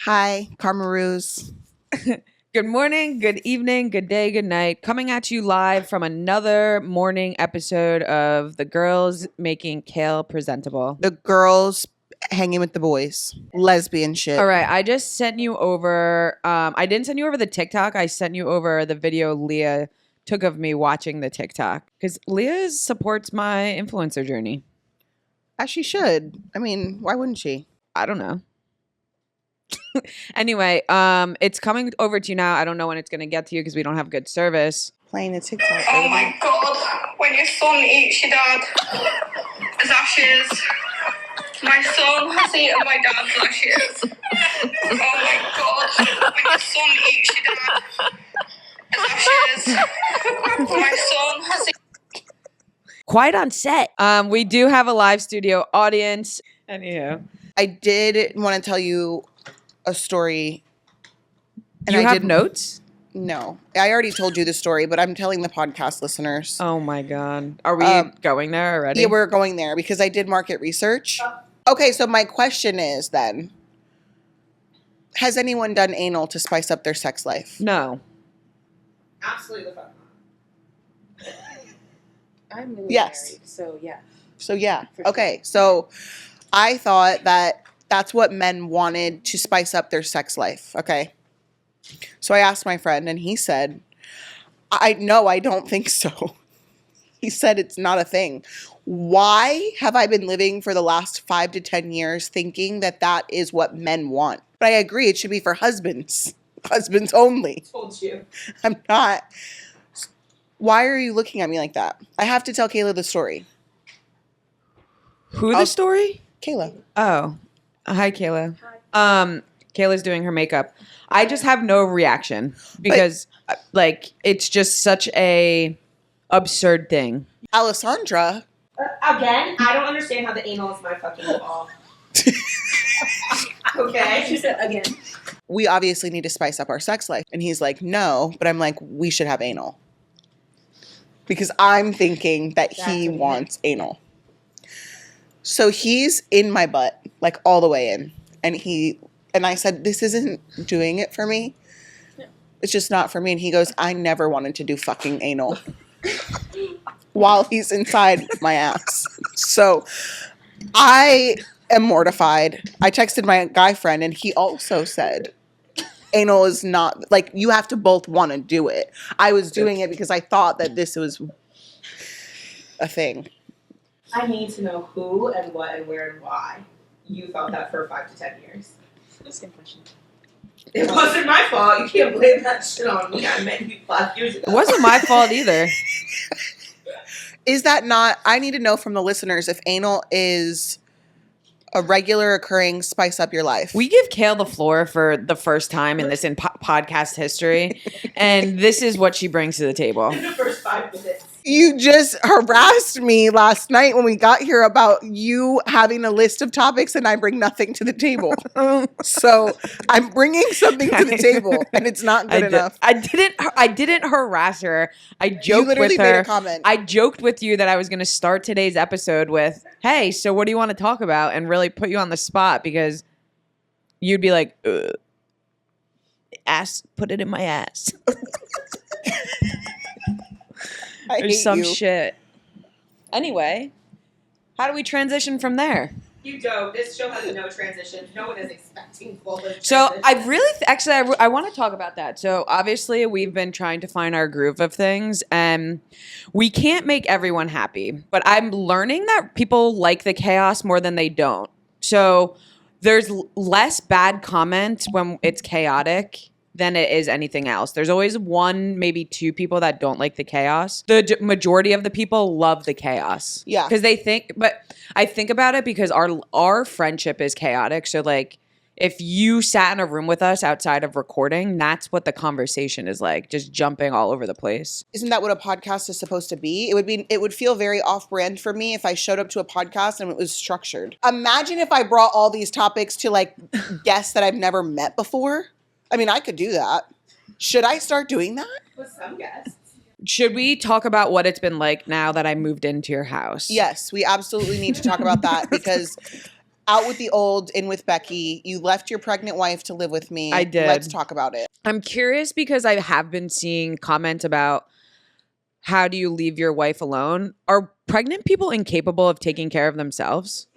Hi, Karmaroos. Good morning, good evening, good day, good night. Coming at you live from another morning episode of The Girls Making Kail Presentable. The girls hanging with the boys. Lesbian shit. All right, I just sent you over, I didn't send you over the TikTok. I sent you over the video Leah took of me watching the TikTok. Because Leah supports my influencer journey. As she should. I mean, why wouldn't she? I don't know. Anyway, it's coming over to you now. I don't know when it's going to get to you because we don't have good service. Playing the TikTok. Oh my god, when your son eats your dad as ashes. My son has eaten my dad's ashes. Oh my god, when your son eats your dad as ashes. My son has eaten. Quite on set. We do have a live studio audience. Anywho. I did want to tell you a story. And you have notes? No. I already told you the story, but I'm telling the podcast listeners. Oh my God. Are we going there already? Yeah, we're going there because I did market research. Okay, so my question is then, has anyone done anal to spice up their sex life? No. Absolutely the fuck not. I'm newly Yes. married, so yeah. So yeah. For Okay, so I thought that that's what men wanted to spice up their sex life. Okay. So I asked my friend and he said, I don't think so. He said it's not a thing. Why have I been living for the last 5 to 10 years thinking that that is what men want? But I agree, it should be for husbands. Husbands only. Told you. I'm not. Why are you looking at me like that? I have to tell Kayla the story. The story? Kayla. Oh. Hi, Kayla. Hi. Kayla's doing her makeup. I just have no reaction because it's just such a absurd thing. Alessandra. Again, I don't understand how the anal is my fucking ball. Okay? She said again. We obviously need to spice up our sex life. And he's like, no. But I'm like, we should have anal. Because I'm thinking that he wants anal. So he's in my butt, like all the way in. And I said, this isn't doing it for me. Yeah. It's just not for me. And he goes, I never wanted to do fucking anal. While he's inside my ass. So I am mortified. I texted my guy friend and he also said, anal is not, like, you have to both want to do it. I was doing it because I thought that this was a thing. I need to know who and what and where and why you thought that for 5 to 10 years. Same question. It wasn't my fault. You can't blame that shit on me. I met you 5 years ago. It wasn't my fault either. Is that not, I need to know from the listeners if anal is a regular occurring spice up your life. We give Kail the floor for the first time in this podcast history. And this is what she brings to the table. In the first 5 minutes. You just harassed me last night when we got here about you having a list of topics and I bring nothing to the table. So I'm bringing something to the table and it's not good enough. I didn't harass her. I joked You literally with her. made a comment. I joked with you that I was going to start today's episode with, hey, so what do you want to talk about? And really put you on the spot because you'd be like, ass, put it in my ass. I Or hate some you. shit. Anyway, how do we transition from there? You don't. This show has no transition. No one is expecting flawless So transition. I really, I want to talk about that. So obviously we've been trying to find our groove of things and we can't make everyone happy, but I'm learning that people like the chaos more than they don't. So there's less bad comments when it's chaotic than it is anything else. There's always 1, maybe 2 people that don't like the chaos. The majority of the people love the chaos. Yeah. Because they think, but I think about it because our friendship is chaotic. So like, if you sat in a room with us outside of recording, that's what the conversation is like, just jumping all over the place. Isn't that what a podcast is supposed to be? It would feel very off-brand for me if I showed up to a podcast and it was structured. Imagine if I brought all these topics to like guests that I've never met before. I mean, I could do that. Should I start doing that? With some guests. Should we talk about what it's been like now that I moved into your house? Yes, we absolutely need to talk about that because out with the old, in with Becky. You left your pregnant wife to live with me. I did. Let's talk about it. I'm curious because I have been seeing comments about how do you leave your wife alone? Are pregnant people incapable of taking care of themselves?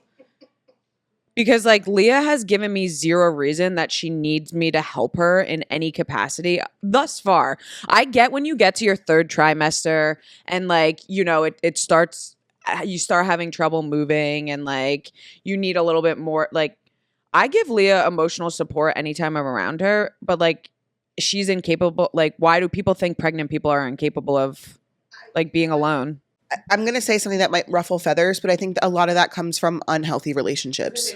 Because like Leah has given me zero reason that she needs me to help her in any capacity thus far. I get when you get to your third trimester and like, you know, it starts, you start having trouble moving and like you need a little bit more. Like I give Leah emotional support anytime I'm around her, but like she's incapable. Like why do people think pregnant people are incapable of like being alone? I'm going to say something that might ruffle feathers, but I think a lot of that comes from unhealthy relationships.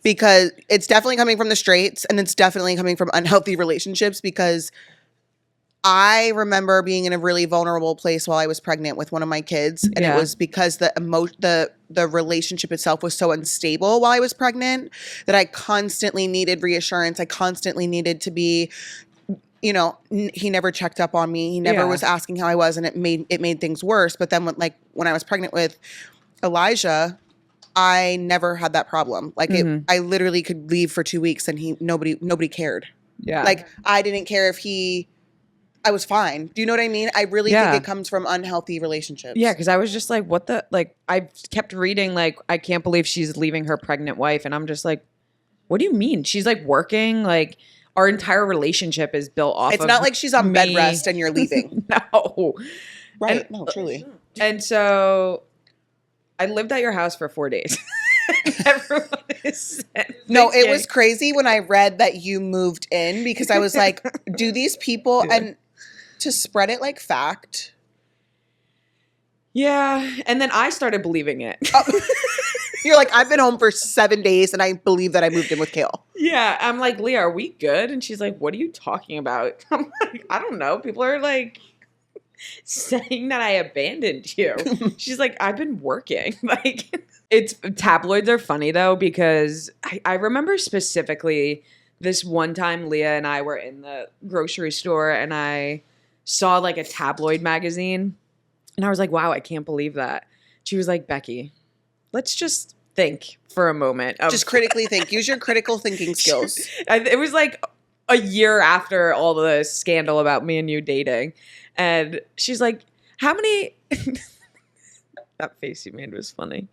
Because it's definitely coming from the straights, and it's definitely coming from unhealthy relationships, because I remember being in a really vulnerable place while I was pregnant with one of my kids, and it was because the relationship itself was so unstable while I was pregnant that I constantly needed reassurance. I constantly needed to be, you know, he never checked up on me. He never was asking how I was, and it made things worse. But then when I was pregnant with Elijah, I never had that problem. Like I literally could leave for 2 weeks and nobody cared. Yeah. Like I didn't care if I was fine. Do you know what I mean? I really think it comes from unhealthy relationships. Yeah, because I was just like, what the, like, I kept reading, like, I can't believe she's leaving her pregnant wife. And I'm just like, what do you mean? She's like working, like, our entire relationship is built off of It's not like she's on me. bed rest and you're leaving. No. Right. No, truly. And so I lived at your house for 4 days. Everyone is No, it was crazy when I read that you moved in, because I was like, do these people, and to spread it like fact. Yeah. And then I started believing it. You're like, I've been home for 7 days and I believe that I moved in with Kail. Yeah. I'm like, Leah, are we good? And she's like, what are you talking about? I'm like, I don't know. People are like saying that I abandoned you. She's like, I've been working. Like, tabloids are funny though, because I remember specifically this one time Leah and I were in the grocery store and I saw like a tabloid magazine and I was like, wow, I can't believe that. She was like, Becky, let's just think for a moment. Just critically think. Use your critical thinking skills. It was like a year after all the scandal about me and you dating. And she's like, how many... That face you made was funny.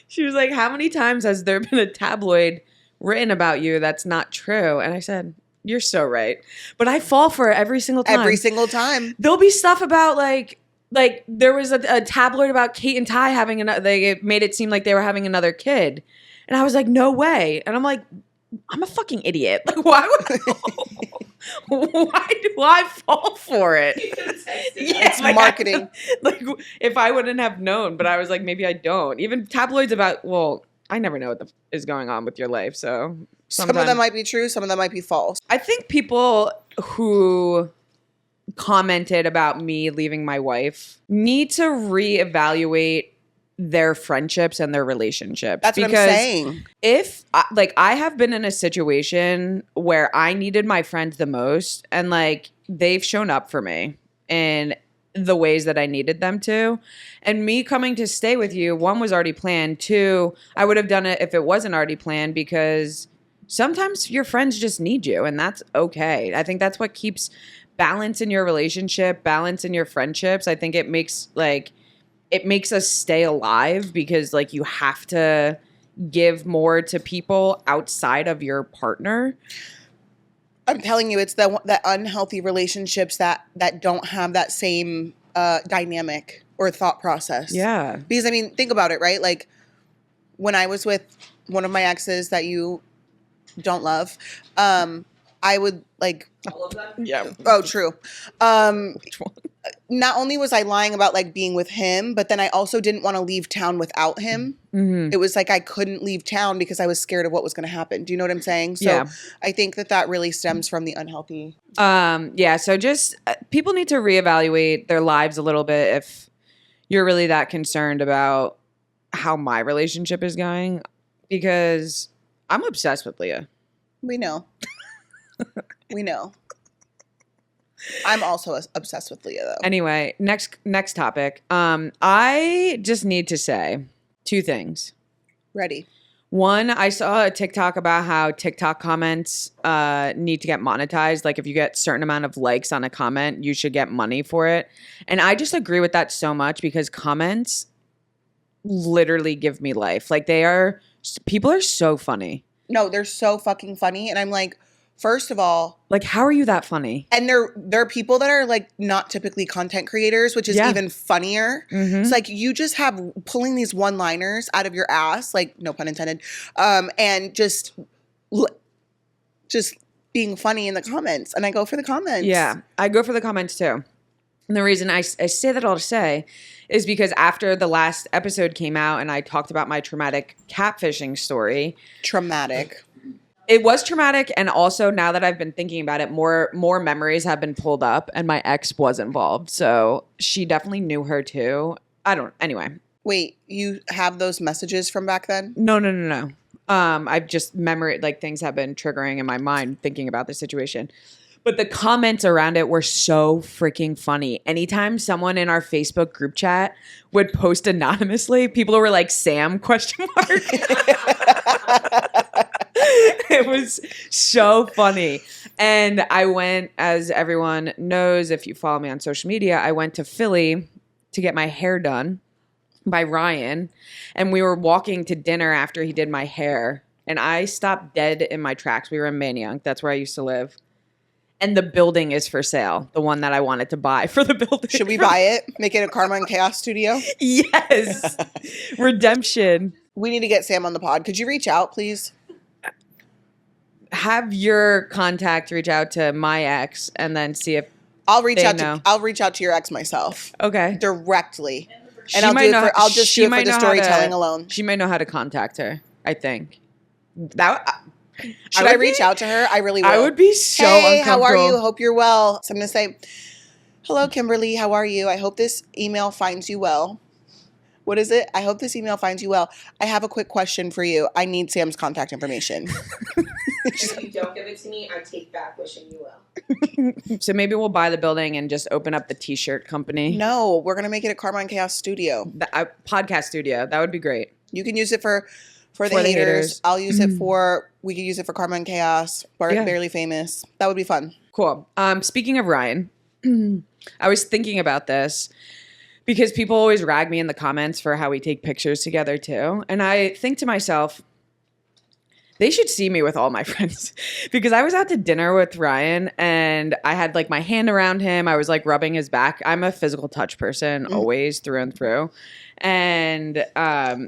She was like, how many times has there been a tabloid written about you that's not true? And I said, you're so right. But I fall for it every single time. Every single time. There'll be stuff about like there was a tabloid about Kate and Ty having another, they made it seem like they were having another kid. And I was like, no way. And I'm like, I'm a fucking idiot. Like, why do I fall for it? Yeah, it's like marketing. Like, if I wouldn't have known, but I was like, maybe I don't. Even tabloids about, well, I never know what is going on with your life. So some of them might be true. Some of them might be false. I think people who commented about me leaving my wife need to reevaluate their friendships and their relationships. That's what I'm saying. If I have been in a situation where I needed my friends the most and like they've shown up for me in the ways that I needed them to, and me coming to stay with you, one, was already planned. Two, I would have done it if it wasn't already planned, because sometimes your friends just need you, and that's okay. I think that's what keeps balance in your relationship, balance in your friendships. I think it makes us stay alive, because like you have to give more to people outside of your partner. I'm telling you, it's that unhealthy relationships that don't have that same dynamic or thought process. Yeah. Because I mean, think about it, right? Like when I was with one of my exes that you don't love, I would like all of them. Yeah. Oh, true. Which one? Not only was I lying about like being with him, but then I also didn't want to leave town without him. Mm-hmm. It was like I couldn't leave town because I was scared of what was going to happen. Do you know what I'm saying? So Yeah. I think that really stems from the unhealthy. Yeah. So just people need to reevaluate their lives a little bit if you're really that concerned about how my relationship is going, because I'm obsessed with Leah. We know. We know. I'm also obsessed with Leah, though. Anyway, next topic. I just need to say Two things. Ready. One, I saw a TikTok about how TikTok comments need to get monetized. Like if you get a certain amount of likes on a comment, you should get money for it. And I just agree with that so much because comments literally give me life. Like people are so funny. No, they're so fucking funny. And I'm like, first of all, like, how are you that funny? And they're people that are like not typically content creators, which is even funnier. Mm-hmm. It's like you just have pulling these one-liners out of your ass, like no pun intended, and just being funny in the comments. And I go for the comments. Yeah, I go for the comments too. And the reason I say that all to say is because after the last episode came out and I talked about my traumatic catfishing story. Traumatic. It was traumatic, and also now that I've been thinking about it, more memories have been pulled up, and my ex was involved, so she definitely knew her too. Anyway. Wait, you have those messages from back then? No. I've just things have been triggering in my mind thinking about the situation. But the comments around it were so freaking funny. Anytime someone in our Facebook group chat would post anonymously, people were like, Sam, ? It was so funny. And I went, as everyone knows, if you follow me on social media, I went to Philly to get my hair done by Ryan. And we were walking to dinner after he did my hair. And I stopped dead in my tracks. We were in Manayunk. That's where I used to live. And the building is for sale. The one that I wanted to buy for the building. Should we buy it? Make it a Karma and Chaos studio? Yes. Redemption. We need to get Sam on the pod. Could you reach out, please? Have your contact reach out to my ex and then see if I'll reach out know. I'll reach out to your ex myself. Okay. Directly. And I'll just do it for the storytelling alone. She might know how to contact her, I think. Should I reach out to her? I really will. I would be so uncomfortable. How are you? Hope you're well. So I'm going to say, hello, Kimberly. How are you? I hope this email finds you well. What is it? I hope this email finds you well. I have a quick question for you. I need Sam's contact information. If you don't give it to me, I take back wishing you well. So maybe we'll buy the building and just open up the t-shirt company. No, we're going to make it a Karma and Chaos studio. Podcast studio. That would be great. You can use it for the haters. I'll use it we could use it for Karma and Chaos. Barely Famous. That would be fun. Cool. Speaking of Ryan, I was thinking about this because people always rag me in the comments for how we take pictures together too. And I think to myself, they should see me with all my friends because I was out to dinner with Ryan and I had like my hand around him. I was like rubbing his back. I'm a physical touch person always through and through. And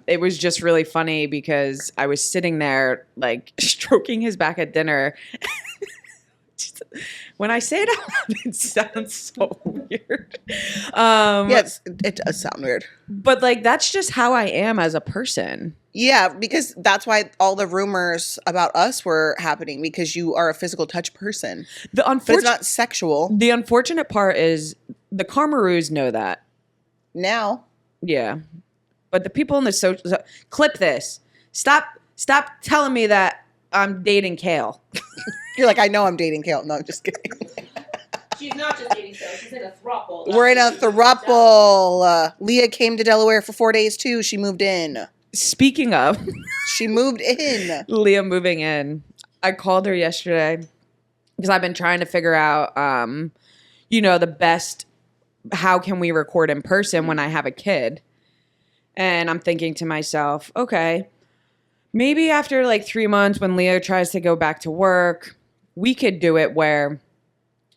it was just really funny because I was sitting there like stroking his back at dinner. When I say it out loud, it sounds so weird. Yes, it does sound weird. But like that's just how I am as a person. Yeah, because that's why all the rumors about us were happening because you are a physical touch person. But it's not sexual. The unfortunate part is the Karmaroos know that. Now. Yeah. But the people in the social... clip this. Stop telling me that I'm dating Kail. You're like, I know I'm dating Kail. No, I'm just kidding. She's not just dating Kail. She's in a throuple. We're in a throuple. Leah came to Delaware for 4 days too. She moved in. Speaking of... she moved in. Leah moving in. I called her yesterday because I've been trying to figure out, the best... how can we record in person when I have a kid? And I'm thinking to myself, okay, maybe after like 3 months when Leah tries to go back to work, we could do it where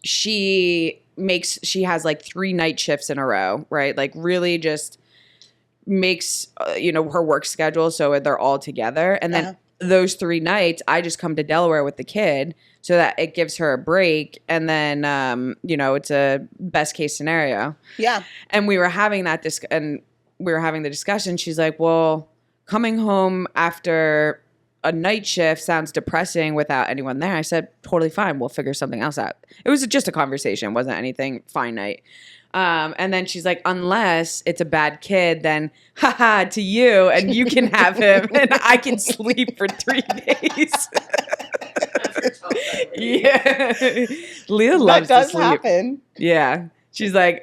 she has like 3 night shifts in a row, right? Like really just makes, her work schedule so they're all together. And then those 3 nights, I just come to Delaware with the kid so that it gives her a break. And then, it's a best case scenario. Yeah. And we were having the discussion. She's like, well, coming home after a night shift sounds depressing without anyone there. I said, totally fine. We'll figure something else out. It was just a conversation. It wasn't anything finite. And then she's like, unless it's a bad kid, then haha to you and you can have him and I can sleep for 3 days. Yeah. Leah loves to sleep. That does happen. Yeah. She's like,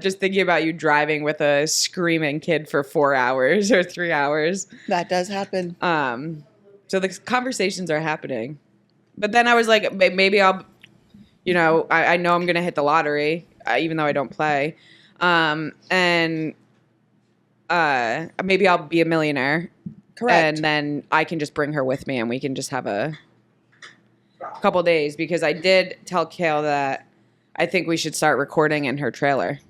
just thinking about you driving with a screaming kid for 4 hours or 3 hours. That does happen. So the conversations are happening. But then I was like, maybe I'll, I know I'm going to hit the lottery, even though I don't play. And maybe I'll be a millionaire. Correct. And then I can just bring her with me and we can just have a couple days. Because I did tell Kail that I think we should start recording in her trailer.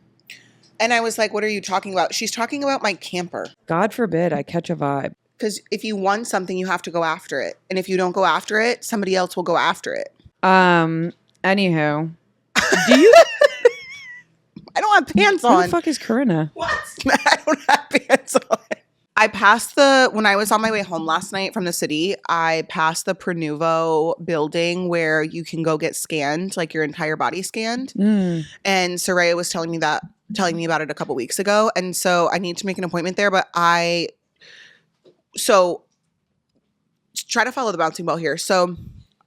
And I was like, what are you talking about? She's talking about my camper. God forbid I catch a vibe. Because if you want something, you have to go after it. And if you don't go after it, somebody else will go after it. Anywho. Do you... I don't have pants Who on. the fuck is Corinna? What? I don't have pants on. I passed when I was on my way home last night from the city, I passed the Pronuvo building where you can go get scanned, like your entire body scanned. And Soraya was telling me about it a couple weeks ago. And so I need to make an appointment there, but so try to follow the bouncing ball here. So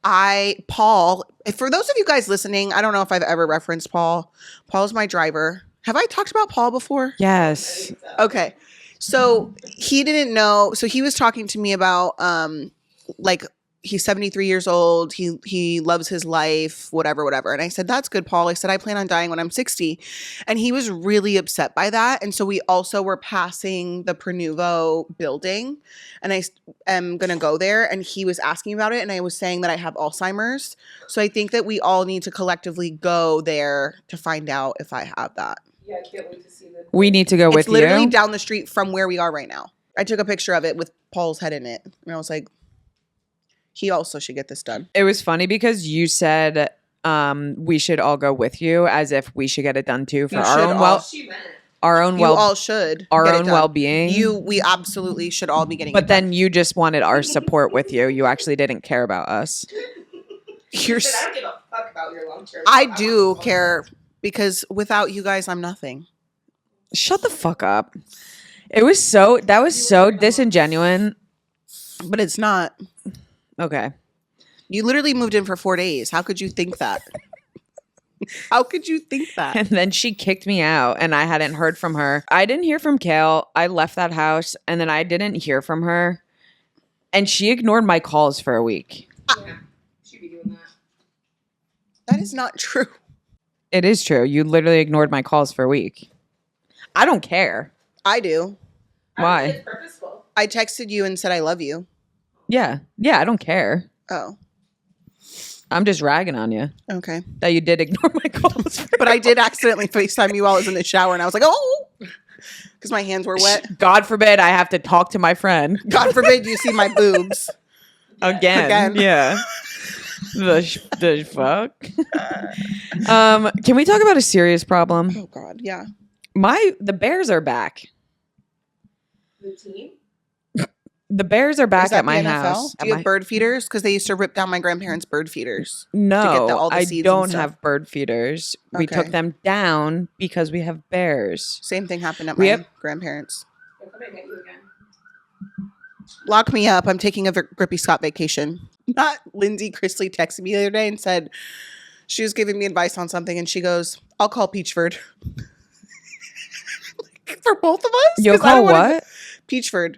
Paul, for those of you guys listening, I don't know if I've ever referenced Paul. Paul's my driver. Have I talked about Paul before? Yes. Okay. So he didn't know. So he was talking to me about, like, he's 73 years old. He loves his life, whatever. And I said, that's good, Paul. I said, I plan on dying when I'm 60. And he was really upset by that. And so we also were passing the Pronuvo building and I am going to go there. And he was asking about it. And I was saying that I have Alzheimer's. So I think that we all need to collectively go there to find out if I have that. Yeah, I can't wait to see the. We need to go with It's literally you. down the street from where we are right now. I took a picture of it with Paul's head in it. And I was like, he also should get this done. It was funny because you said we should all go with you as if we should get it done too for You our should own all. She meant. our own You well all should. our get it own done. well-being. We absolutely should all be getting it But done. then you just wanted our support with you. You actually didn't care about us. You're Said, I don't give a fuck about your long term. I do care because without you guys, I'm nothing. Shut the fuck up. That was so disingenuous. But it's not. Okay. You literally moved in for 4 days. How could you think that? How could you think that? And then she kicked me out and I hadn't heard from her. I didn't hear from Kail. I left that house and then I didn't hear from her. And she ignored my calls for a week. Yeah, she'd be doing that. That is not true. It is true. You literally ignored my calls for a week. I don't care. I do. Why? It's purposeful. I texted you and said I love you. Yeah. Yeah, I don't care. Oh, I'm just ragging on you okay. that you did ignore my calls. But I did accidentally FaceTime you while I was in the shower and I was like, oh, because my hands were wet. God forbid I have to talk to my friend. God forbid you see my boobs. Again. Yeah. The fuck? Can we talk about a serious problem? Oh, God. Yeah. The Bears are back. The team? The Bears are back Is that at my the NFL? house. Do you have bird feeders? Because they used to rip down my grandparents' bird feeders. No, all the I seeds and don't stuff? have bird feeders. We Okay. took them down because we have bears. Same thing happened at We my have- grandparents. They're coming to get you again. Lock me up. I'm taking a Grippy Scott vacation. Not Lindsay Chrisley texted me the other day and said she was giving me advice on something and she goes, I'll call Peachford. For both of us? You'll 'Cause I call don't wanna- what? Peachford.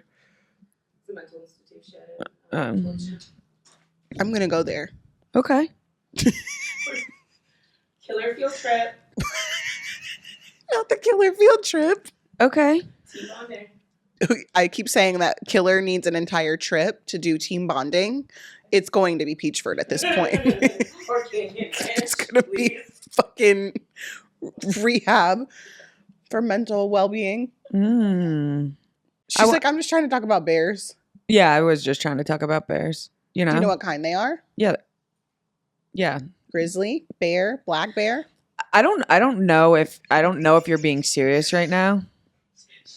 The mental institution. I'm going to go there. Okay. Killer field trip. Not the killer field trip. Okay. Team bonding. I keep saying that killer needs an entire trip to do team bonding. It's going to be Peachford at this point. Or Canyon It's Ranch, going to be please. fucking rehab for mental well-being. She's like, I'm just trying to talk about bears. Yeah, I was just trying to talk about bears. You know? Do you know what kind they are? Yeah. Yeah. Grizzly, bear, black bear. I don't know if you're being serious right now.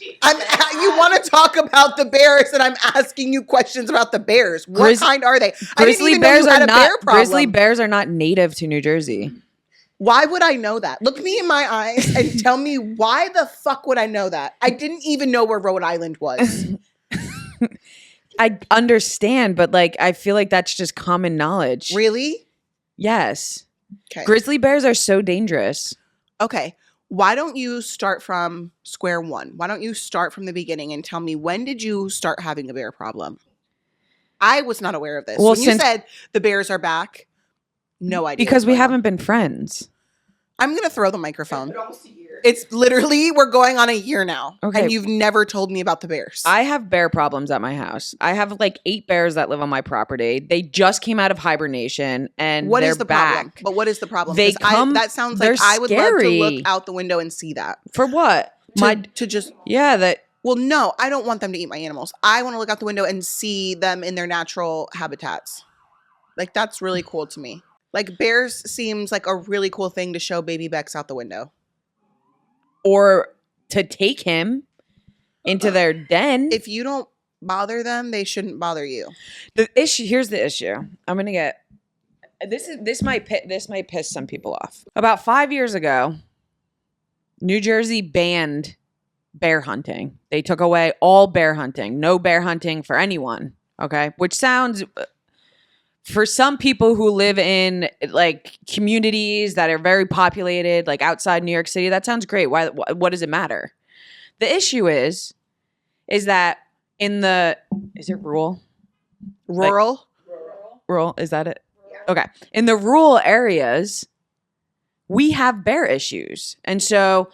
You want to talk about the bears, and I'm asking you questions about the bears. What kind are they? I didn't even know you had a bear problem. Grizzly bears are not native to New Jersey. Why would I know that? Look me in my eyes and tell me why the fuck would I know that? I didn't even know where Rhode Island was. I understand, but like I feel like that's just common knowledge. Really? Yes. Okay. Grizzly bears are so dangerous. Okay. Why don't you start from square one? Why don't you start from the beginning and tell me, when did you start having a bear problem? I was not aware of this. Well, When you said the bears are back, no idea. Because we haven't been friends. I'm going to throw the microphone. But almost a year. It's literally, we're going on a year now. Okay. And you've never told me about the bears. I have bear problems at my house. I have like 8 bears that live on my property. They just came out of hibernation and What they're is the back. problem? But what is the problem? They 'Cause come- that sounds they're like I would love to scary. look out the window and see that. For what? To just, That well, no, I don't want them to eat my animals. I want to look out the window and see them in their natural habitats. Like, that's really cool to me. Like, bears seems like a really cool thing to show baby Bex out the window. or to take him into their den. If you don't bother them, they shouldn't bother you. Here's the issue. I'm gonna get this might piss some people off. About 5 years ago, New Jersey banned bear hunting. They took away all bear hunting. No bear hunting for anyone. Okay, which sounds, for some people who live in like communities that are very populated, like outside New York City, that sounds great. Why? What does it matter? The issue is that in the, is it rural? Rural? Rural, is that it? Yeah. Okay. In the rural areas, we have bear issues. And so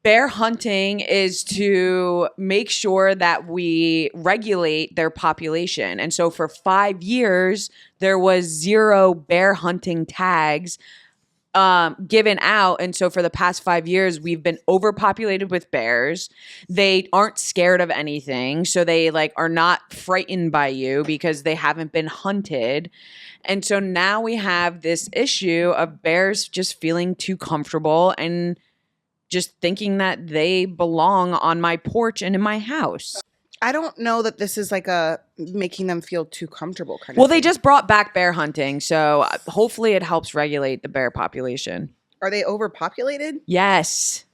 bear hunting is to make sure that we regulate their population. And so for 5 years, there was 0 bear hunting tags given out. And so for the past 5 years, we've been overpopulated with bears. They aren't scared of anything. So they like are not frightened by you because they haven't been hunted. And so now we have this issue of bears just feeling too comfortable and just thinking that they belong on my porch and in my house. I don't know that this is like a making them feel too comfortable kind of Well, they thing. just brought back bear hunting, so hopefully it helps regulate the bear population. Are they overpopulated? Yes.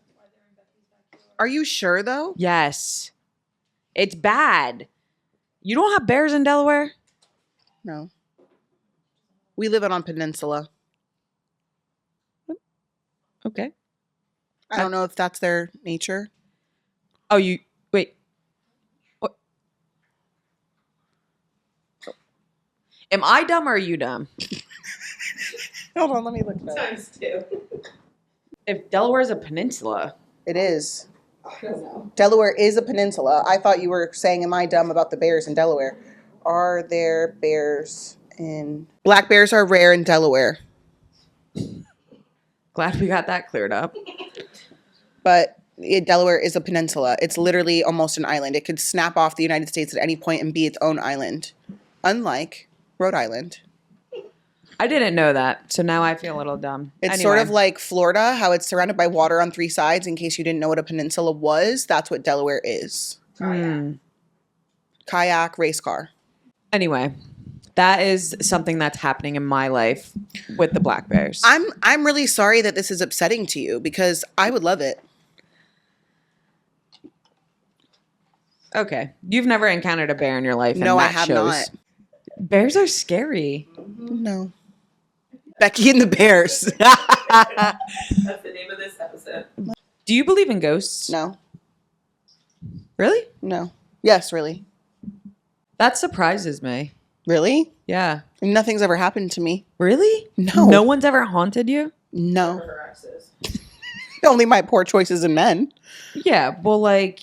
Are you sure though? Yes. It's bad. You don't have bears in Delaware? No. We live on a peninsula. Okay. I don't know if that's their nature. Oh, wait. What? Am I dumb or are you dumb? Hold on, let me look at that. Times 2. If Delaware is a peninsula. It is. I don't know. Delaware is a peninsula. I thought you were saying, am I dumb about the bears in Delaware? Are there bears in... Black bears are rare in Delaware. Glad we got that cleared up. But Delaware is a peninsula. It's literally almost an island. It could snap off the United States at any point and be its own island. Unlike Rhode Island. I didn't know that, so now I feel a little dumb. It's sort of like Florida, how it's surrounded by water on 3 sides. In case you didn't know what a peninsula was, that's what Delaware is. Kayak, race car. Anyway, that is something that's happening in my life with the black bears. I'm really sorry that this is upsetting to you because I would love it. Okay. You've never encountered a bear in your life. No, and I that have shows. not. Bears are scary. No. Becky and the Bears. That's the name of this episode. Do you believe in ghosts? No. Really? No. Yes, really. That surprises me. Really? Yeah. Nothing's ever happened to me. Really? No. No one's ever haunted you? No. Her exes. Only my poor choices in men. Yeah. Well, like,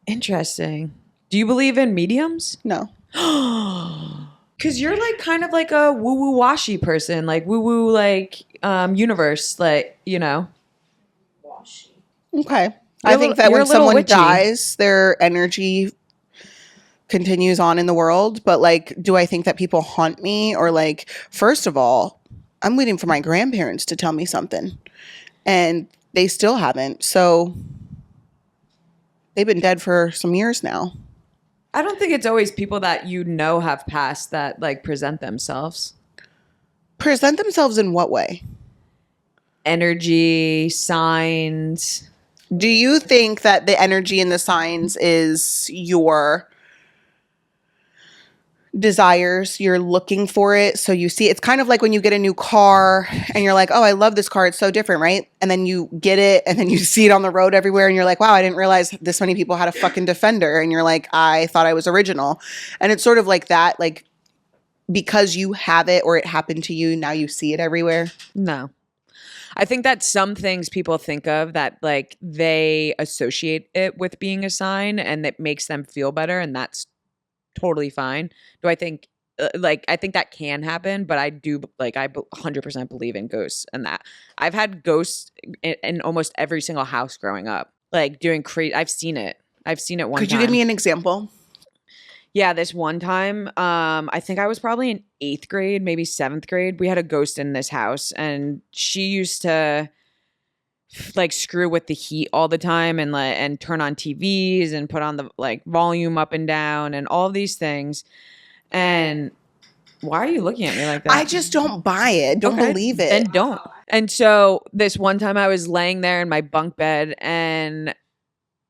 interesting. Do you believe in mediums? No. Because you're like kind of like a woo-woo washy person, like woo-woo like universe, like, you know. Washy. Okay. I think that you're when a little someone witchy. dies, their energy continues on in the world. But like, do I think that people haunt me? Or like, first of all, I'm waiting for my grandparents to tell me something. And they still haven't. So they've been dead for some years now. I don't think it's always people that you know have passed that like present themselves. Present themselves in what way? Energy, signs. Do you think that the energy in the signs is your desires. You're looking for it. So you see, it's kind of like when you get a new car and you're like, oh, I love this car. It's so different, right? And then you get it and then you see it on the road everywhere and you're like, wow, I didn't realize this many people had a fucking Defender. And you're like, I thought I was original. And it's sort of like that, like because you have it or it happened to you, now you see it everywhere. No. I think that some things people think of that like they associate it with being a sign and it makes them feel better, and that's totally fine. Do I think I think that can happen, but I do like I 100% believe in ghosts and that. I've had ghosts in almost every single house growing up. Like doing crazy. I've seen it. I've seen it one time. Could you give me an example? Yeah, this one time, I think I was probably in 8th grade, maybe 7th grade. We had a ghost in this house, and she used to like screw with the heat all the time and turn on TVs and put on the like volume up and down and all of these things. And why are you looking at me like that? I just don't buy it. Don't believe it. And don't. And so this one time I was laying there in my bunk bed and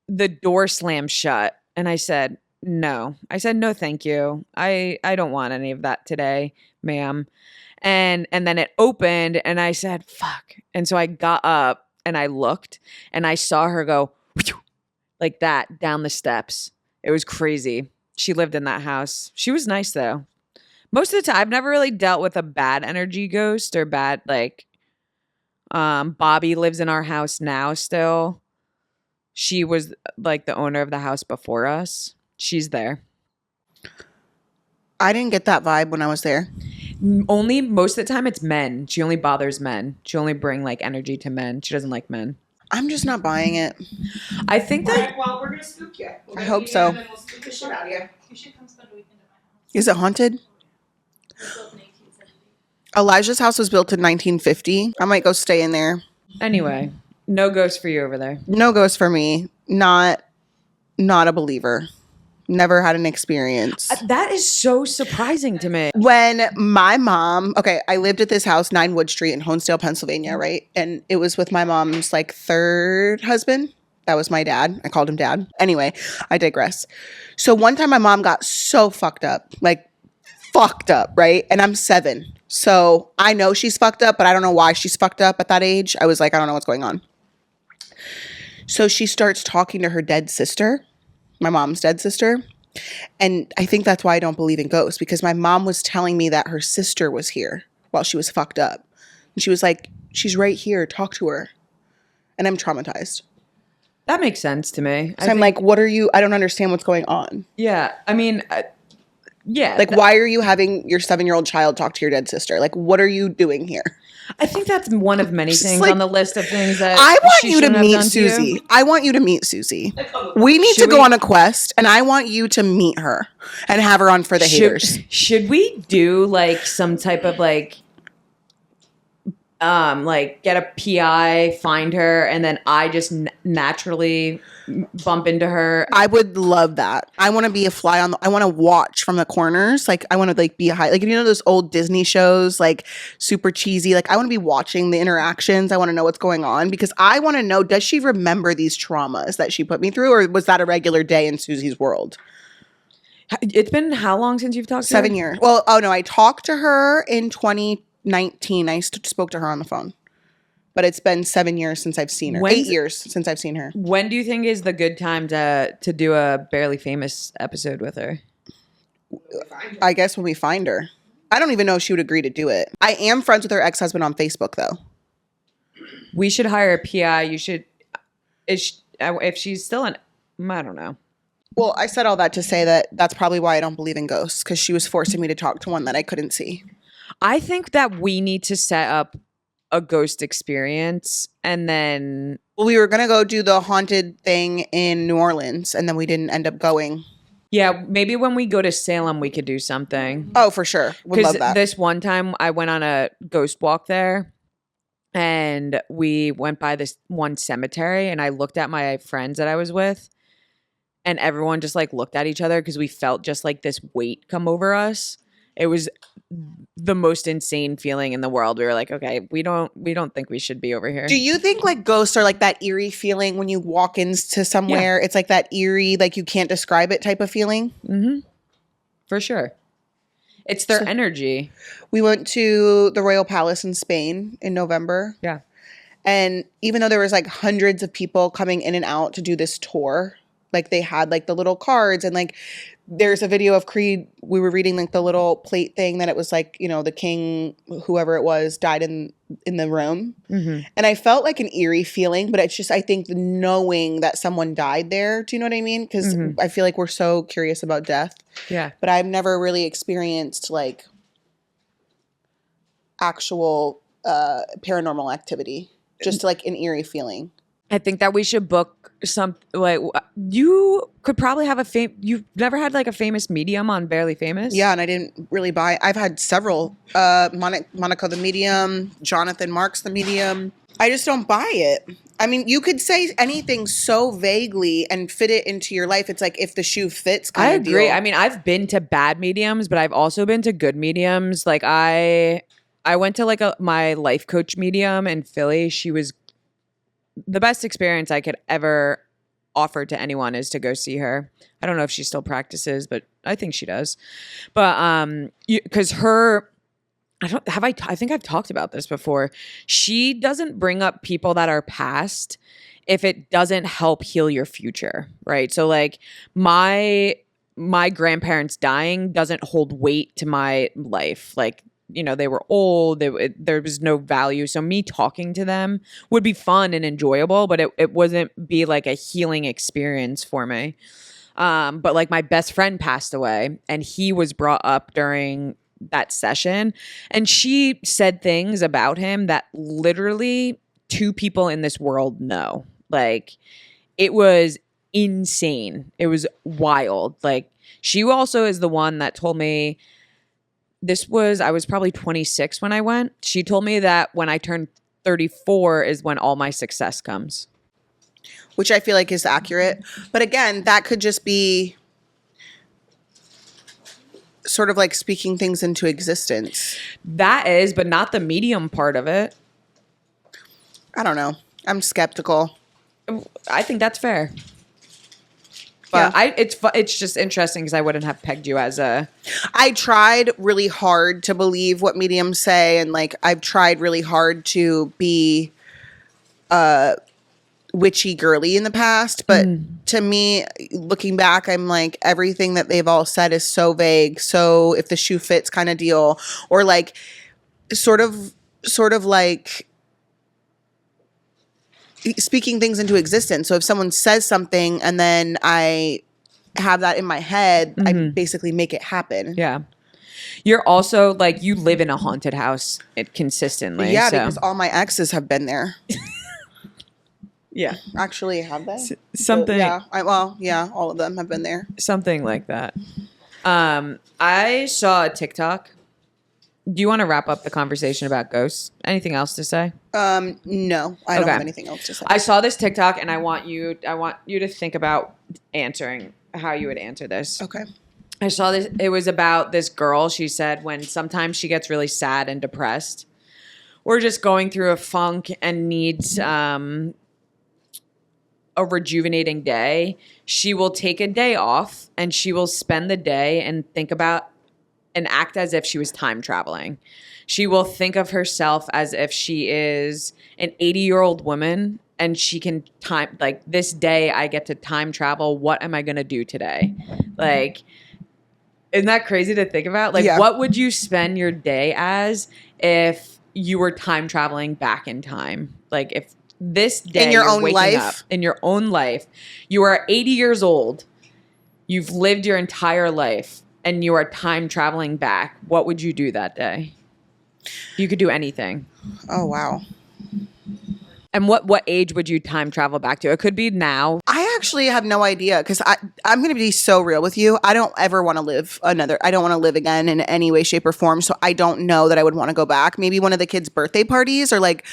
the door slammed shut, and I said, no. I said, no, thank you. I don't want any of that today, ma'am. And then it opened and I said, fuck. And so I got up and I looked and I saw her go like that down the steps. It was crazy. She lived in that house. She was nice though. Most of the time, I've never really dealt with a bad energy ghost or bad, like, Bobby lives in our house now still. She was like the owner of the house before us. She's there. I didn't get that vibe when I was there. Only most of the time it's men. She only bothers men. She only bring like energy to men. She doesn't like men. I'm just not buying it. I think that. Alright, well, we're gonna spook you. I hope so. We'll spook the shit out of you. You should come spend a weekend at my house. Is it haunted? It was built in 1870. Elijah's house was built in 1950. I might go stay in there. Anyway, no ghost for you over there. No ghost for me. Not a believer. Never had an experience. That is so surprising to me. When my mom, okay, I lived at this house, 9 Wood Street in Honesdale, Pennsylvania, right? And it was with my mom's like 3rd husband. That was my dad. I called him dad. Anyway, I digress. So one time my mom got so fucked up, right? And I'm 7. So I know she's fucked up, but I don't know why she's fucked up at that age. I was like, I don't know what's going on. So she starts talking to her dead sister, my mom's dead sister. And I think that's why I don't believe in ghosts, because my mom was telling me that her sister was here while she was fucked up. And she was like, she's right here. Talk to her. And I'm traumatized. That makes sense to me. So I'm like, what are you? I don't understand what's going on. Yeah. I mean, yeah. Like, why are you having your 7-year-old child talk to your dead sister? Like, what are you doing here? I think that's one of many things like, on the list of things that I want she you to shouldn't have meet done to you. Susie. I want you to meet Susie. We need to go on a quest, and I want you to meet her and have her on for the haters. Should we do like some type of like get a PI, find her, and then I just naturally bump into her? I would love that. I want to be a fly on the, I want to watch from the corners. Like, I want to like be a high, like, you know, those old Disney shows, like super cheesy. Like, I want to be watching the interactions. I want to know what's going on, because I want to know, does she remember these traumas that she put me through, or was that a regular day in Susie's world? It's been how long since you've talked to her? 7 years. Well, oh no, I talked to her in 2019. I spoke to her on the phone. But it's been 7 years since I've seen her. 8 years since I've seen her. When do you think is the good time to do a Barely Famous episode with her? I guess when we find her. I don't even know if she would agree to do it. I am friends with her ex-husband on Facebook, though. We should hire a PI. You should, if she's still in, I don't know. Well, I said all that to say that that's probably why I don't believe in ghosts, because she was forcing me to talk to one that I couldn't see. I think that we need to set up a ghost experience, and then we were gonna go do the haunted thing in New Orleans, and then we didn't end up going. Yeah, maybe when we go to Salem we could do something. Oh, for sure. Would love that. This one time I went on a ghost walk there, and we went by this one cemetery, and I looked at my friends that I was with, and everyone just like looked at each other because we felt just like this weight come over us. It was the most insane feeling in the world. We were like, okay, we don't think we should be over here. Do you think like ghosts are like that eerie feeling when you walk into somewhere? Yeah. It's like that eerie, like you can't describe it type of feeling? Mm-hmm. For sure. It's their energy. We went to the Royal Palace in Spain in November. Yeah. And even though there was like hundreds of people coming in and out to do this tour, like they had like the little cards and like there's a video of Creed. We were reading like the little plate thing that it was like, you know, the king, whoever it was, died in the room. Mm-hmm. And I felt like an eerie feeling, but it's just, I think knowing that someone died there, do you know what I mean? Because I feel like we're so curious about death. Yeah. But I've never really experienced like actual paranormal activity, just like an eerie feeling. I think that we should book some, like, you could probably have you've never had like a famous medium on Barely Famous? Yeah, and I didn't really buy. I've had several. Monica the medium, Jonathan Marks the medium. I just don't buy it. I mean, you could say anything so vaguely and fit it into your life. It's like if the shoe fits kind I of agree. deal. I mean, I've been to bad mediums, but I've also been to good mediums. Like I went to like my life coach medium in Philly. She was the best experience I could ever offer to anyone is to go see her. I don't know if she still practices, but I think she does. But because I think I've talked about this before. She doesn't bring up people that are past if it doesn't help heal your future, right? So like my grandparents dying doesn't hold weight to my life. Like, you know, they were old. There was no value. So me talking to them would be fun and enjoyable, but it wasn't be like a healing experience for me. But like my best friend passed away and he was brought up during that session and she said things about him that literally 2 people in this world know. Like it was insane. It was wild. Like she also is the one that told me I was probably 26 when I went. She told me that when I turned 34 is when all my success comes. Which I feel like is accurate. But again, that could just be sort of like speaking things into existence. That is, but not the medium part of it. I don't know. I'm skeptical. I think that's fair. But Yeah. it's just interesting because I wouldn't have pegged you as a... I tried really hard to believe what mediums say, and like I've tried really hard to be witchy girly in the past, but to me, looking back, I'm like everything that they've all said is so vague. So if the shoe fits kind of deal, or like sort of like speaking things into existence. So if someone says something and then I have that in my head, I basically make it happen. Yeah. You're also like, you live in a haunted house consistently. Yeah, so. because all my exes have been there. Yeah. Actually, have they? Something. Yeah. All of them have been there. Something like that. I saw a TikTok. Do you want to wrap up the conversation about ghosts? Anything else to say? No, I don't have anything else to say. I saw this TikTok and I want you to think about answering how you would answer this. Okay. I saw this. It was about this girl. She said when sometimes she gets really sad and depressed or just going through a funk and needs a rejuvenating day, she will take a day off and she will spend the day and think about and act as if she was time traveling. She will think of herself as if she is an 80-year-old woman and she can time, like, this day I get to time travel. What am I going to do today? Like, isn't that crazy to think about? Like, Yeah. What would you spend your day as if you were time traveling back in time? Like, if this day in your you're own waking life, up, in your own life, you are 80 years old, you've lived your entire life, and you are time traveling back, what would you do that day? You could do anything. Oh, wow. And what age would you time travel back to? It could be now. I actually have no idea because I'm going to be so real with you. I don't ever want to live I don't want to live again in any way, shape, or form. So I don't know that I would want to go back. Maybe one of the kids' birthday parties or like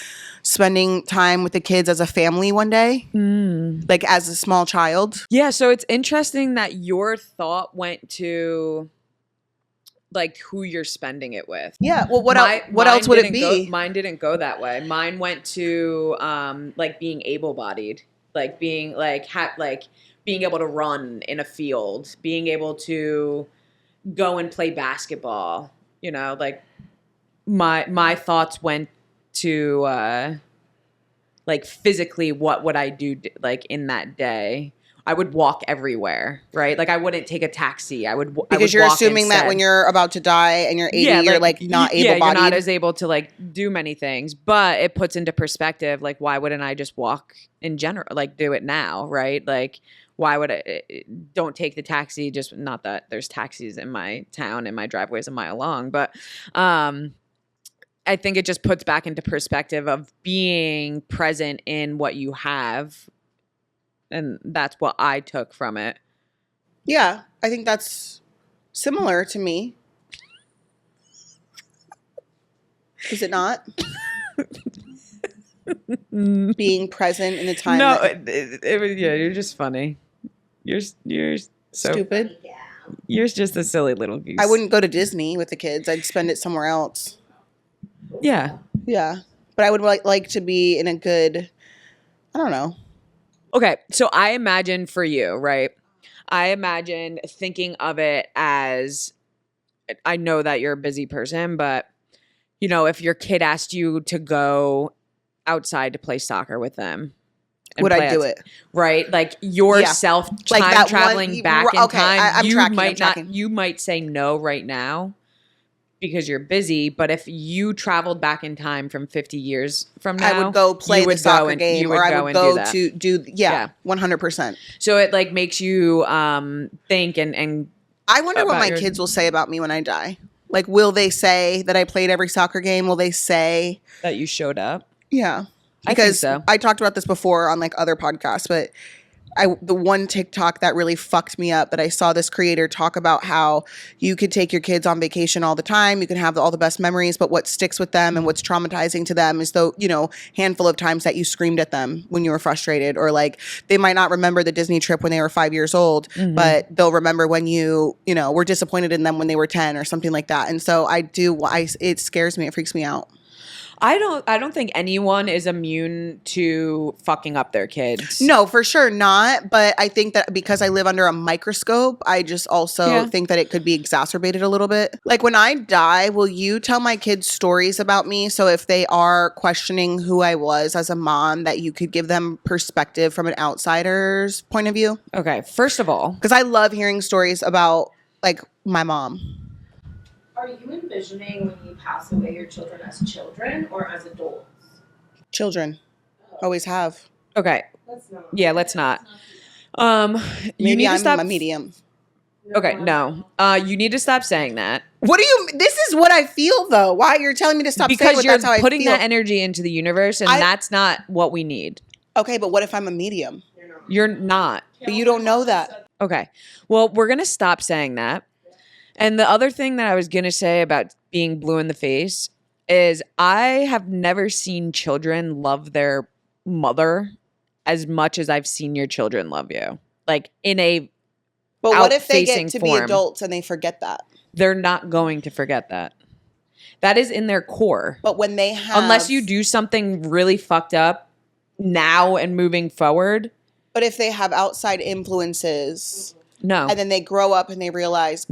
spending time with the kids as a family one day, like as a small child. Yeah, so it's interesting that your thought went to like who you're spending it with. Yeah. Well, what else would it be? Mine didn't go that way. Mine went to like being able-bodied, like being like being able to run in a field, being able to go and play basketball. You know, like my thoughts went to like physically what would I do like in that day. I would walk everywhere, right? Like I wouldn't take a taxi. Because you're assuming that when you're about to die and you're 80, you're like not able-bodied. Yeah, you're not as able to like do many things. But it puts into perspective, like why wouldn't I just walk in general? Like do it now, right? Like why would I don't take the taxi? Just not that there's taxis in my town and my driveway is a mile long, but I think it just puts back into perspective of being present in what you have. And that's what I took from it. Yeah, I think that's similar to me. Is it not? Being present in the time. No, it was, yeah, you're just funny. You're so stupid. You're just a silly little goose. I wouldn't go to Disney with the kids. I'd spend it somewhere else. Yeah. Yeah. But I would like to be in a good, I don't know. Okay, so I imagine for you, right? I imagine thinking of it as, I know that you're a busy person, but, you know, if your kid asked you to go outside to play soccer with them. Would I do it? Right? Like yourself like time traveling back in time, I'm you might say no right now because you're busy, but if you traveled back in time from 50 years from now, I would go play the soccer game, or I would go to do 100%. So it like makes you think and I wonder what my kids will say about me when I die. Like, will they say that I played every soccer game? Will they say that you showed up? Yeah. Because I think so. I talked about this before on like other podcasts, but the one TikTok that really fucked me up, that I saw this creator talk about how you could take your kids on vacation all the time. You can have all the best memories, but what sticks with them and what's traumatizing to them is handful of times that you screamed at them when you were frustrated, or like they might not remember the Disney trip when they were 5 years old, but they'll remember when you were disappointed in them when they were 10 or something like that. And so it scares me. It freaks me out. I don't think anyone is immune to fucking up their kids. No, for sure not. But I think that because I live under a microscope, I just also think that it could be exacerbated a little bit. Like when I die, will you tell my kids stories about me? So if they are questioning who I was as a mom, that you could give them perspective from an outsider's point of view? Okay, first of all, because I love hearing stories about like my mom. Are you envisioning when you pass away your children as children or as adults? Children. Always have. Okay. Let's not. Yeah, let's not. Maybe I'm a medium. Okay, no. You need to stop saying that. What do you? This is what I feel though. Why you're telling me to stop saying because what, you're that's how putting I feel. that energy into the universe, and that's not what we need. Okay, but what if I'm a medium? You're not. But you don't know that. Okay. Well, we're gonna stop saying that. And the other thing that I was going to say about being blue in the face is I have never seen children love their mother as much as I've seen your children love you. Like in a But what if they get to form. be adults and they forget that? They're not going to forget that. That is in their core. But when they have... Unless you do something really fucked up now and moving forward. But if they have outside influences... No. And then they grow up and they realize,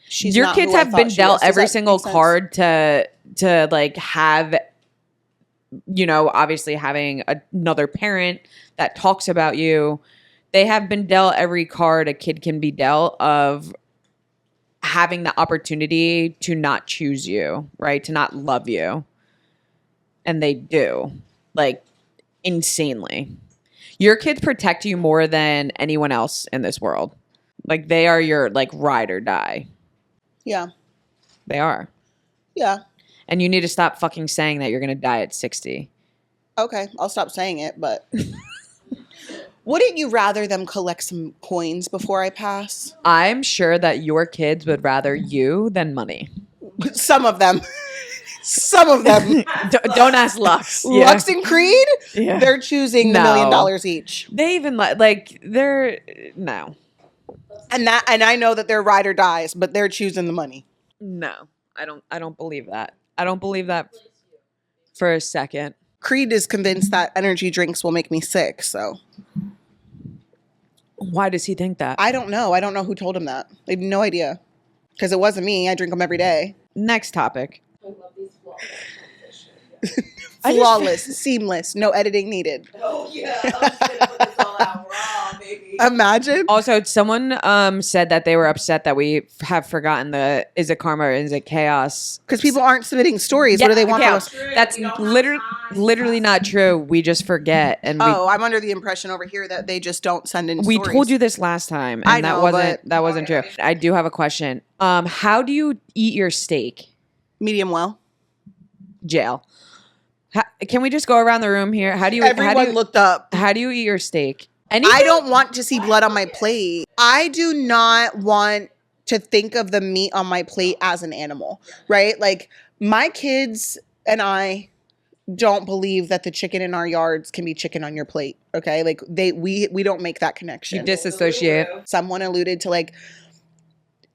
she's your not kids who I have thought been she dealt was. Does every that single make sense? card to like have, obviously having another parent that talks about you. They have been dealt every card a kid can be dealt of having the opportunity to not choose you, right? To not love you. And they do, like, insanely. Your kids protect you more than anyone else in this world. Like, they are your, like, ride or die. Yeah. They are. Yeah. And you need to stop fucking saying that you're going to die at 60. Okay, I'll stop saying it, but... Wouldn't you rather them collect some coins before I pass? I'm sure that your kids would rather you than money. Some of them. Some of them. Don't ask Lux. Yeah. Lux and Creed? Yeah. They're choosing the $1 million each. They even like they're no. And I know that they're ride or dies, but they're choosing the money. No. I don't believe that. I don't believe that for a second. Creed is convinced that energy drinks will make me sick, so. Why does he think that? I don't know. I don't know who told him that. I have no idea. Because it wasn't me. I drink them every day. Next topic. I love these vlogs. Flawless, seamless, no editing needed. Oh yeah, I'm just gonna put this all out raw, baby. Imagine. Also, someone said that they were upset that we have forgotten the is it karma or is it chaos? Because people aren't submitting stories. What do they want from us? That's literally not true. We just forget. And Oh, I'm under the impression over here that they just don't send in we stories. told you this last time, and I know, that wasn't true. I do have a question. How do you eat your steak? Medium well. Jail. Can we just go around the room here? Everyone looked up. How do you eat your steak? I don't want to see blood on my plate. I do not want to think of the meat on my plate as an animal, right? Like my kids and I don't believe that the chicken in our yards can be chicken on your plate. Okay. Like we don't make that connection. You disassociate. Someone alluded to like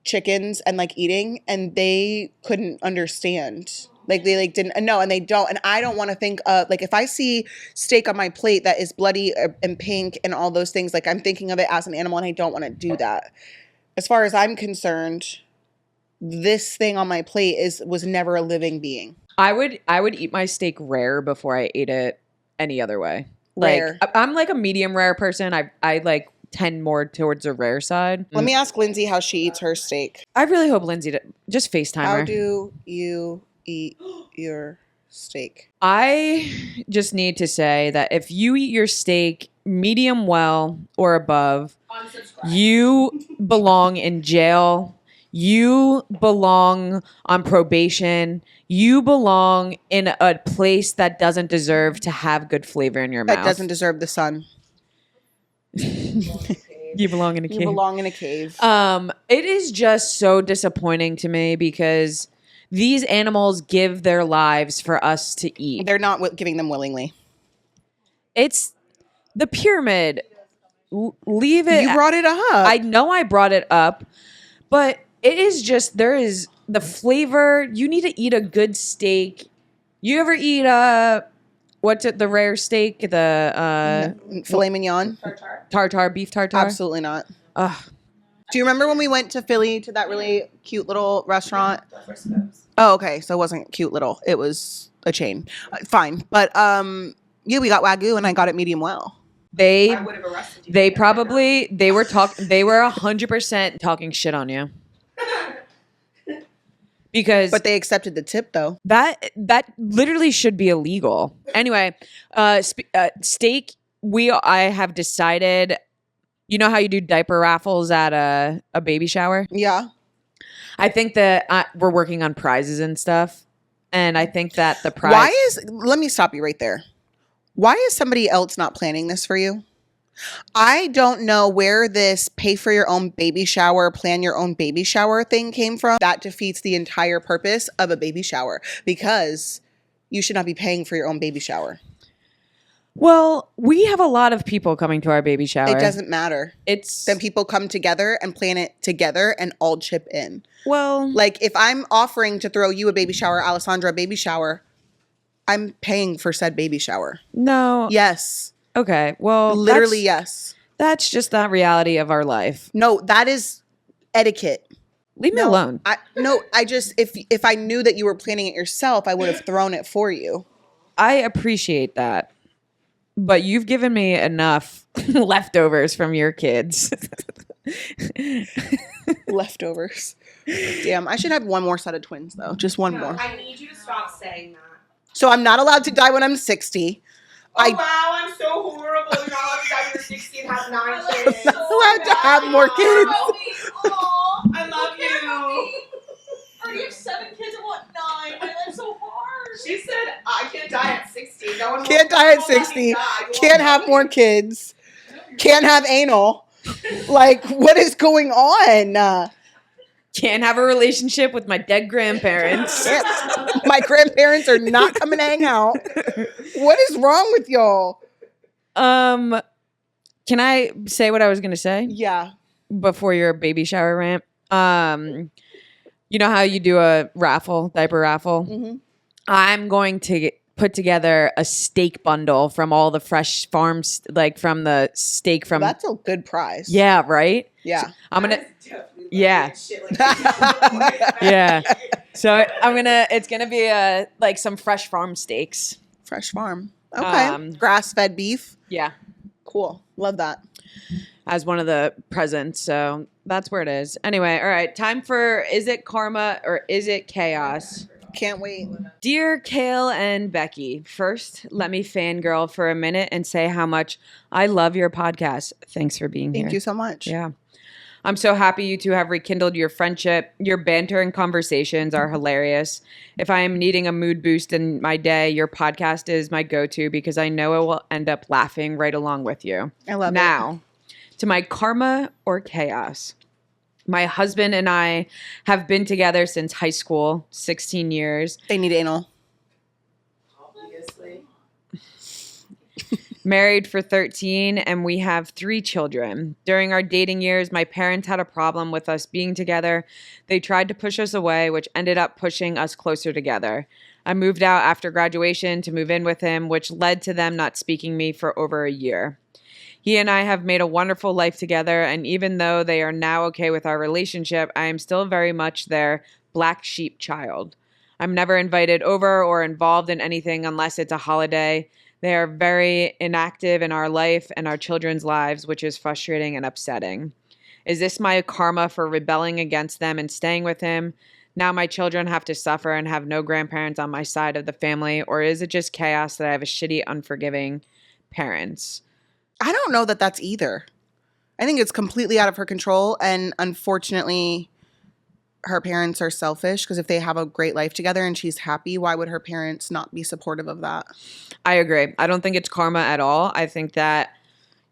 chickens and like eating, and they couldn't understand. Like they like didn't know, and they don't. And I don't want to think of like if I see steak on my plate that is bloody and pink and all those things, like I'm thinking of it as an animal, and I don't want to do that. As far as I'm concerned, this thing on my plate was never a living being. I would eat my steak rare before I ate it any other way. Rare. Like, I'm like a medium rare person. I like tend more towards the rare side. Let me ask Lindsay how she eats her steak. I really hope Lindsay just FaceTime her. How do you eat your steak? I just need to say that if you eat your steak medium well or above, you belong in jail. You belong on probation. You belong in a place that doesn't deserve to have good flavor in your mouth. That doesn't deserve the sun. You belong in a cave. You belong in a cave. It is just so disappointing to me because these animals give their lives for us to eat. They're not giving them willingly. It's the pyramid. Leave it. You brought it up. I know I brought it up, but it is just, there is the flavor. You need to eat a good steak. You ever eat what's it, the rare steak? The filet mignon? Tartar, beef tartar? Absolutely not. Ugh. Do you remember when we went to Philly to that really cute little restaurant? Oh, okay. So it wasn't cute little. It was a chain. Fine. But yeah, we got Wagyu and I got it medium well. They I would have arrested you. they were 100% talking shit on you. Because But they accepted the tip though. that literally should be illegal. Anyway, steak, I have decided, you know how you do diaper raffles at a baby shower? Yeah. I think that we're working on prizes and stuff. And I think that the prize... Let me stop you right there. Why is somebody else not planning this for you? I don't know where this pay for your own baby shower, plan your own baby shower thing came from. That defeats the entire purpose of a baby shower because you should not be paying for your own baby shower. Well, we have a lot of people coming to our baby shower. It doesn't matter. Then people come together and plan it together and all chip in. Well, like if I'm offering to throw you a baby shower, Alessandra a baby shower, I'm paying for said baby shower. No. Yes. Okay. Well, literally yes. That's just the reality of our life. No, that is etiquette. Leave me alone. I just if I knew that you were planning it yourself, I would have thrown it for you. I appreciate that. But you've given me enough leftovers from your kids. Leftovers. Damn, I should have one more set of twins though. Just one more. I need you to stop saying that. So I'm not allowed to die when I'm 60. Oh wow, I'm so horrible. You're not allowed to die when you're 60 and have 9 kids. I'm allowed to have more kids. I love you. I already have 7 kids and want 9. My life's so hard. She said, I can't die at 60. No one Can't die at 60. Can't have more kids. Can't have anal. Like, what is going on? Can't have a relationship with my dead grandparents. My grandparents are not coming to hang out. What is wrong with y'all? Can I say what I was going to say? Yeah. Before your baby shower rant? You know how you do a raffle, diaper raffle? Mm-hmm. I'm going to put together a steak bundle from all the fresh farms, like from the steak from. That's a good prize. Yeah, right? Yeah. So I'm going to. That is definitely Yeah. shit like that. Yeah. So it's going to be like some fresh farm steaks. Fresh farm. Okay. Grass-fed beef. Yeah. Cool. Love that. As one of the presents. So that's where it is. Anyway, all right. Time for is it karma or is it chaos? Can't wait. Dear Kail and Becky, first, let me fangirl for a minute and say how much I love your podcast. Thanks for being here. Thank you so much. Yeah. I'm so happy you two have rekindled your friendship. Your banter and conversations are hilarious. If I am needing a mood boost in my day, your podcast is my go-to because I know I will end up laughing right along with you. I love it. Now, to my karma or chaos. My husband and I have been together since high school, 16 years. They need anal. Obviously. Married for 13, and we have 3 children. During our dating years, my parents had a problem with us being together. They tried to push us away, which ended up pushing us closer together. I moved out after graduation to move in with him, which led to them not speaking me for over a year. He and I have made a wonderful life together, and even though they are now okay with our relationship, I am still very much their black sheep child. I'm never invited over or involved in anything unless it's a holiday. They are very inactive in our life and our children's lives, which is frustrating and upsetting. Is this my karma for rebelling against them and staying with him? Now my children have to suffer and have no grandparents on my side of the family, or is it just chaos that I have a shitty, unforgiving parents? I don't know that that's either. I think it's completely out of her control. And unfortunately, her parents are selfish because if they have a great life together and she's happy, why would her parents not be supportive of that? I agree. I don't think it's karma at all. I think that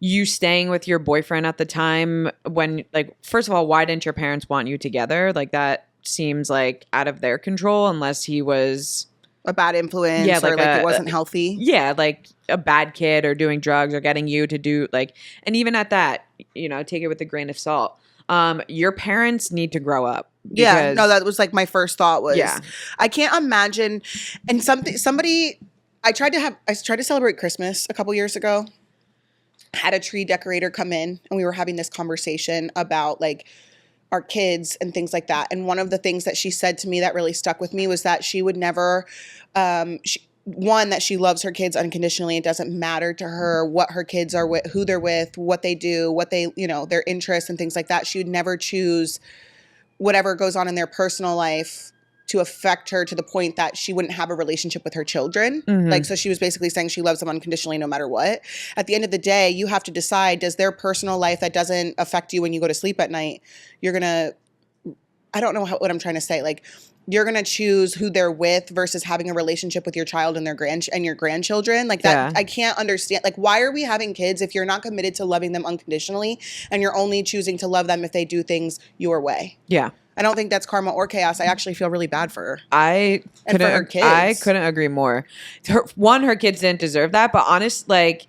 you staying with your boyfriend at the time when, like, first of all, why didn't your parents want you together? Like, that seems like out of their control unless he was a bad influence Yeah, or like it wasn't healthy. Yeah, like a bad kid or doing drugs or getting you to do like, and even at that, you know, take it with a grain of salt. Your parents need to grow up. Yeah, no, that was like my first thought was, Yeah. I can't imagine. And I tried to celebrate Christmas a couple years ago. Had a tree decorator come in and we were having this conversation about like our kids and things like that. And one of the things that she said to me that really stuck with me was that she would never, that she loves her kids unconditionally. It doesn't matter to her what her kids are with, who they're with, what they do, what they, their interests and things like that. She would never choose whatever goes on in their personal life to affect her to the point that she wouldn't have a relationship with her children. Mhm. Like, so she was basically saying she loves them unconditionally no matter what. At the end of the day, you have to decide, does their personal life that doesn't affect you when you go to sleep at night, I don't know what I'm trying to say. Like, you're going to choose who they're with versus having a relationship with your child and your grandchildren. Like that, Yeah. I can't understand. Like, why are we having kids if you're not committed to loving them unconditionally and you're only choosing to love them if they do things your way? Yeah. I don't think that's karma or chaos. I actually feel really bad for her. I And for her kids. I couldn't agree more. Her kids didn't deserve that, but honest, like,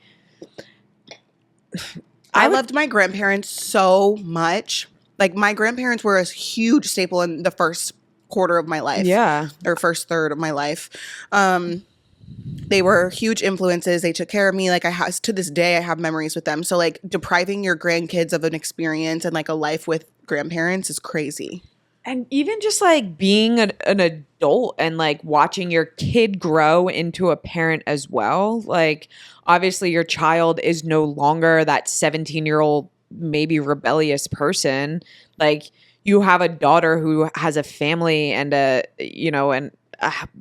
I loved my grandparents so much. Like, my grandparents were a huge staple in the first quarter of my life. Yeah. Or first third of my life. They were huge influences. They took care of me. Like, to this day, I have memories with them. So, like, depriving your grandkids of an experience and, like, a life with grandparents is crazy. And even just like being an adult and like watching your kid grow into a parent as well. Like, obviously your child is no longer that 17-year-old, maybe rebellious person. Like, you have a daughter who has a family and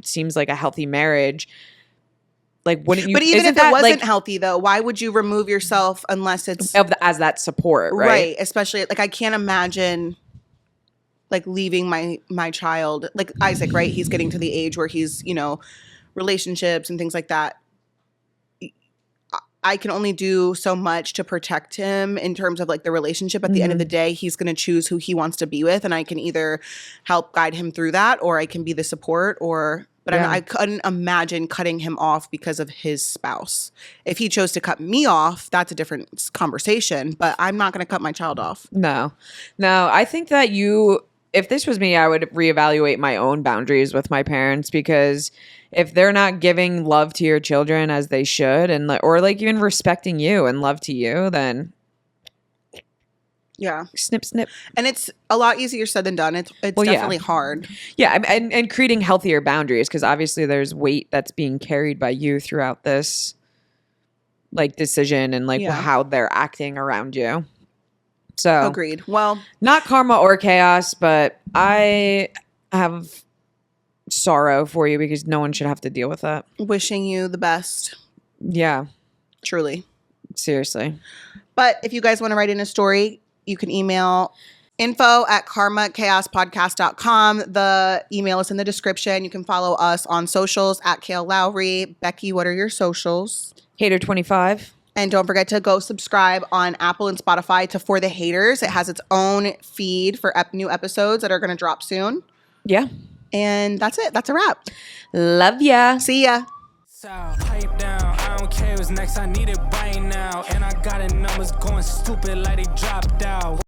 seems like a healthy marriage. Like, wouldn't you? But even if it wasn't like, healthy, though, why would you remove yourself unless it's as that support, right? Right. Especially, like, I can't imagine like leaving my child, like Isaac, right? He's getting to the age where he's, relationships and things like that. I can only do so much to protect him in terms of like the relationship. At the end of the day, he's going to choose who he wants to be with. And I can either help guide him through that or I can be the support but I couldn't imagine cutting him off because of his spouse. If he chose to cut me off, that's a different conversation, but I'm not going to cut my child off. No, I think that you if this was me, I would reevaluate my own boundaries with my parents, because if they're not giving love to your children as they should, and or like even respecting you and love to you, then Yeah. snip, snip. And it's a lot easier said than done. It's definitely hard. Yeah, and creating healthier boundaries, because obviously there's weight that's being carried by you throughout this like decision and like how they're acting around you. So Agreed. Well, not karma or chaos, but I have sorrow for you because no one should have to deal with that. wishing you the best. Yeah, Truly. seriously. But if you guys want to write in a story, you can email info@karmachaospodcast.com. The email is in the description. You can follow us on socials at Kail Lowry. Becky, what are your socials? Hater 25. And don't forget to go subscribe on Apple and Spotify to For the Haters. It has its own feed for new episodes that are going to drop soon. Yeah. And that's it. That's a wrap. Love ya. See ya. So, pipe down, I don't care what's next, I need it right now. And I got it numbers going stupid like they dropped out.